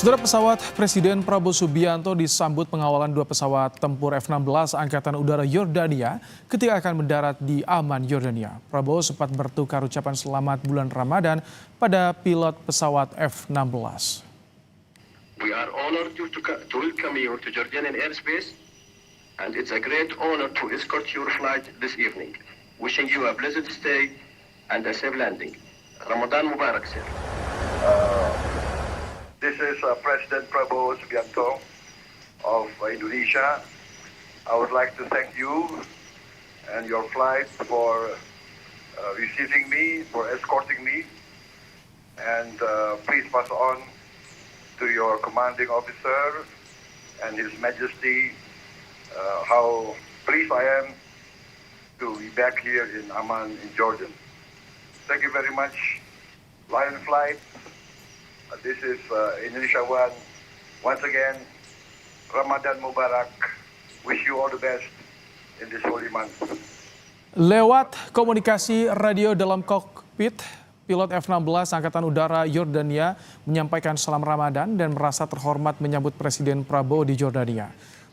Saudara, pesawat Presiden Prabowo Subianto disambut pengawalan dua pesawat tempur F-16 Angkatan Udara Yordania ketika akan mendarat di Amman, Yordania. Prabowo sempat bertukar ucapan selamat bulan Ramadan pada pilot pesawat F-16. We are honored to welcome you to Jordanian airspace, and it's a great honor to escort your flight this evening. Wishing you a pleasant stay and a safe landing. Ramadan Mubarak, sir. This is President Prabowo Subianto of Indonesia. I would like to thank you and your flight for receiving me, for escorting me, and please pass on to your commanding officer and His Majesty how pleased I am to be back here in Amman in Jordan. Thank you very much. Lion Flight. This is Indonesia One. Once again, Ramadan Mubarak. Wish you all the best in this holy month. Lewat komunikasi radio dalam kokpit, pilot F-16 Angkatan Udara Yordania menyampaikan salam Ramadan dan merasa terhormat menyambut Presiden Prabowo di Yordania.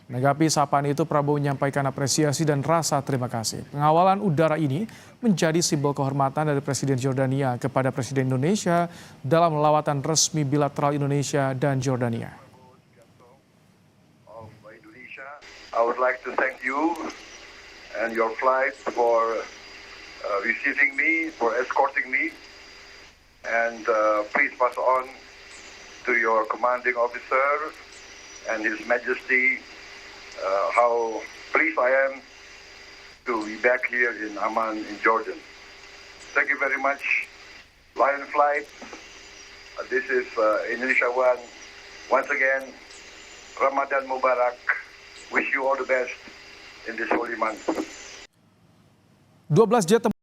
Menanggapi sapaan itu, Prabowo menyampaikan apresiasi dan rasa terima kasih. Pengawalan udara ini menjadi simbol kehormatan dari Presiden Yordania kepada Presiden Indonesia dalam lawatan resmi bilateral Indonesia dan Yordania. I would like to thank you and your flight for receiving me, for escorting me, and please pass on to your commanding officer and His Majesty how pleased I am to be back here in Amman in Jordan. Thank you very much. Lion Flight. This is Indonesia One. Once again, Ramadan Mubarak. Wish you all the best in this holy month. 12 jet